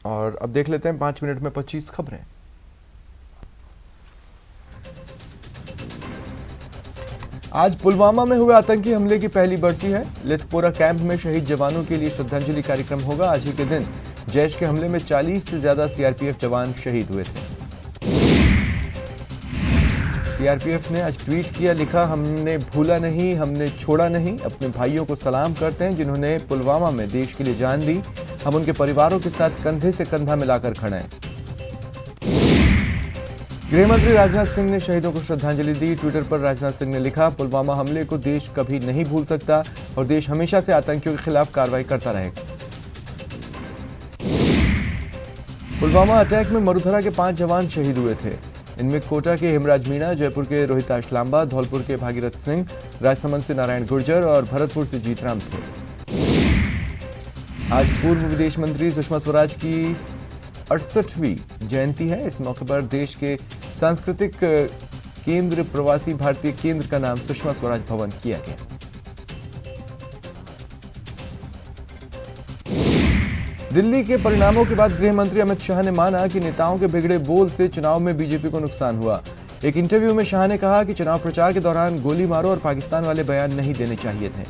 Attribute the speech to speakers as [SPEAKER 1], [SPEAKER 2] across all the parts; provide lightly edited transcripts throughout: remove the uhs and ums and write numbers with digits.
[SPEAKER 1] और अब देख लेते हैं 5 मिनट में 25 खबरें। आज पुलवामा में हुए आतंकी हमले की पहली बरसी है। लिथपोरा कैंप में शहीद जवानों के लिए श्रद्धांजलि कार्यक्रम होगा। आज ही के दिन जैश के हमले में 40 से ज्यादा सीआरपीएफ जवान शहीद हुए थे। सीआरपीएफ ने आज ट्वीट किया, लिखा, हमने भूला नहीं, हमने छोड़ा नहीं, अपने भाइयों को सलाम करते हैं जिन्होंने पुलवामा में देश के लिए जान दी। हम उनके परिवारों के साथ कंधे से कंधा मिलाकर खड़े हैं। गृहमंत्री राजनाथ सिंह ने शहीदों को श्रद्धांजलि दी। ट्विटर पर राजनाथ सिंह ने लिखा, पुलवामा हमले को देश कभी नहीं भूल सकता और देश हमेशा से आतंकियों के खिलाफ कार्रवाई करता रहेगा। पुलवामा अटैक में मरुधरा के 5 जवान शहीद हुए थे। इनमें कोटा के हेमराज मीणा, जयपुर के रोहिताश लांबा, धौलपुर के भागीरथ सिंह, राजसमंद से नारायण गुर्जर और भरतपुर से जीतराम थे। आज पूर्व विदेश मंत्री सुषमा स्वराज की 68वीं जयंती है। इस मौके पर देश के सांस्कृतिक केंद्र प्रवासी भारतीय केंद्र का नाम सुषमा स्वराज भवन किया गया। दिल्ली के परिणामों के बाद गृह मंत्री अमित शाह ने माना कि नेताओं के बिगड़े बोल से चुनाव में बीजेपी को नुकसान हुआ। एक इंटरव्यू में शाह ने कहा कि चुनाव प्रचार के दौरान गोली मारो और पाकिस्तान वाले बयान नहीं देने चाहिए थे।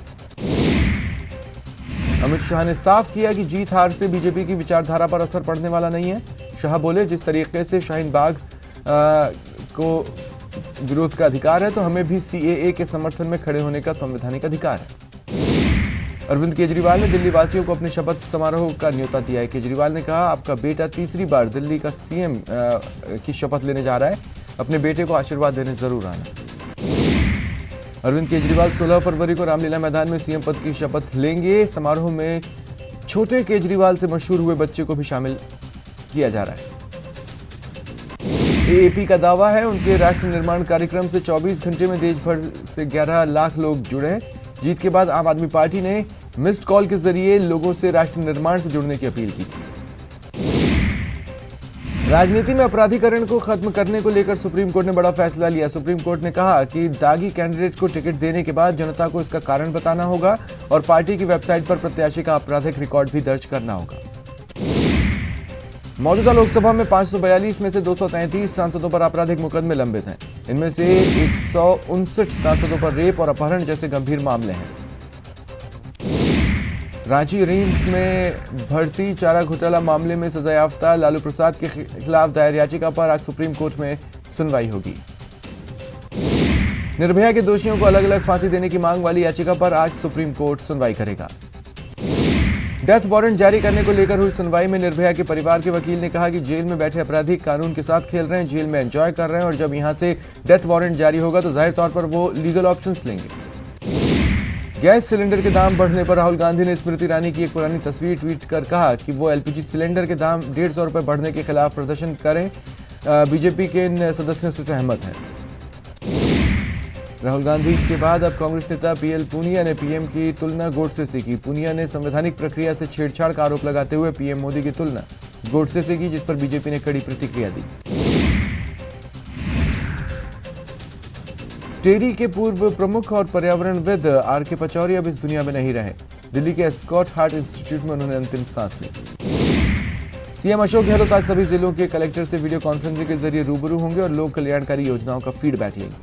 [SPEAKER 1] अमित शाह ने साफ किया कि जीत हार से बीजेपी की विचारधारा पर असर पड़ने वाला नहीं है। शाह बोले, जिस तरीके से शाहीन बाग को विरोध का अधिकार है तो हमें भी सीएए के समर्थन में खड़े होने का संवैधानिक अधिकार है। अरविंद केजरीवाल ने दिल्ली वासियों को अपने शपथ समारोह का न्योता दिया है। केजरीवाल ने कहा, आपका बेटा तीसरी बार दिल्ली का सीएम की शपथ लेने जा रहा है, अपने बेटे को आशीर्वाद देने जरूर आना। अरविंद केजरीवाल 16 फरवरी को रामलीला मैदान में सीएम पद की शपथ लेंगे। समारोह में छोटे केजरीवाल से मशहूर हुए बच्चे को भी शामिल किया जा रहा है। एएपी का दावा है, उनके राष्ट्र निर्माण कार्यक्रम से 24 घंटे में देश भर से 11 लाख लोग जुड़े हैं। जीत के बाद आम आदमी पार्टी ने मिस्ड कॉल के जरिए लोगों से राष्ट्र निर्माण से जुड़ने की अपील की थी। राजनीति में अपराधीकरण को खत्म करने को लेकर सुप्रीम कोर्ट ने बड़ा फैसला लिया। सुप्रीम कोर्ट ने कहा कि दागी कैंडिडेट को टिकट देने के बाद जनता को इसका कारण बताना होगा और पार्टी की वेबसाइट पर प्रत्याशी का आपराधिक रिकॉर्ड भी दर्ज करना होगा। मौजूदा लोकसभा में 542 में से 233 सांसदों पर आपराधिक मुकदमे लंबित हैं। इनमें से 159 सांसदों पर रेप और अपहरण जैसे गंभीर मामले हैं। रांची रिम्स में भर्ती चारा घोटाला मामले में सजायाफ्ता लालू प्रसाद के खिलाफ दायर याचिका पर आज सुप्रीम कोर्ट में सुनवाई होगी। निर्भया के दोषियों को अलग अलग फांसी देने की मांग वाली याचिका पर आज सुप्रीम कोर्ट सुनवाई करेगा। डेथ वारंट जारी करने को लेकर हुई सुनवाई में निर्भया के परिवार के वकील ने कहा कि जेल में बैठे अपराधी कानून के साथ खेल रहे हैं, जेल में एंजॉय कर रहे हैं और जब यहां से डेथ वारंट जारी होगा तो जाहिर तौर पर वो लीगल ऑप्शंस लेंगे। गैस सिलेंडर के दाम बढ़ने पर राहुल गांधी ने स्मृति ईरानी की एक पुरानी तस्वीर ट्वीट कर कहा कि वो एलपीजी सिलेंडर के दाम 150 रुपए बढ़ने के खिलाफ प्रदर्शन करें। बीजेपी के इन सदस्यों से सहमत है। राहुल गांधी के बाद अब कांग्रेस नेता पीएल पूनिया ने पीएम की तुलना गोडसे से की। पूनिया ने संवैधानिक प्रक्रिया से छेड़छाड़ का आरोप लगाते हुए पीएम मोदी की तुलना गोडसे से की, जिस पर बीजेपी ने कड़ी प्रतिक्रिया दी। टेरी के पूर्व प्रमुख और पर्यावरणविद आर.के. पचौरी अब इस दुनिया में नहीं रहे। दिल्ली के एस्कॉट हार्ट इंस्टीट्यूट में उन्होंने अंतिम सांस ली। सीएम अशोक गहलोत आज सभी जिलों के कलेक्टर से वीडियो कॉन्फ्रेंसिंग के जरिए रूबरू होंगे और लोक कल्याणकारी योजनाओं का फीडबैक लेंगे।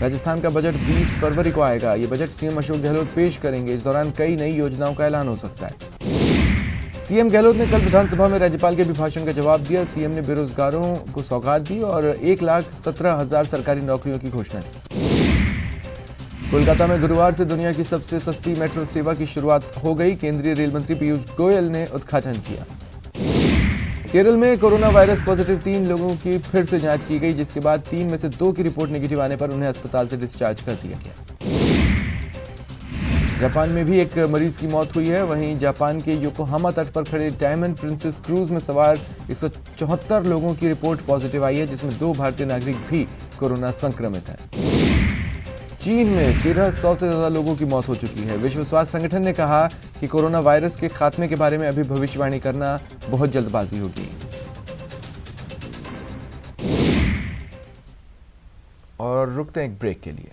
[SPEAKER 1] राजस्थान का बजट 20 फरवरी को आएगा। ये बजट सीएम अशोक गहलोत पेश करेंगे। इस दौरान कई नई योजनाओं का ऐलान हो सकता है। सीएम गहलोत ने कल विधानसभा में राज्यपाल के अभिभाषण का जवाब दिया। सीएम ने बेरोजगारों को सौगात दी और 1,17,000 सरकारी नौकरियों की घोषणा की। कोलकाता में गुरुवार से दुनिया की सबसे सस्ती मेट्रो सेवा की शुरुआत हो गई। केंद्रीय रेल मंत्री पीयूष गोयल ने उद्घाटन किया। केरल में कोरोना वायरस पॉजिटिव 3 लोगों की फिर से जांच की गई, जिसके बाद 3 में से 2 की रिपोर्ट नेगेटिव आने पर उन्हें अस्पताल से डिस्चार्ज कर दिया गया। जापान में भी एक मरीज की मौत हुई है। वहीं जापान के योकोहामा तट पर खड़े डायमंड प्रिंसेस क्रूज में सवार 174 लोगों की रिपोर्ट पॉजिटिव आई है, जिसमें 2 भारतीय नागरिक भी कोरोना संक्रमित हैं। चीन में 1300 से ज्यादा लोगों की मौत हो चुकी है। विश्व स्वास्थ्य संगठन ने कहा कि कोरोना वायरस के खात्मे के बारे में अभी भविष्यवाणी करना बहुत जल्दबाजी होगी। और रुकते हैं एक ब्रेक के लिए।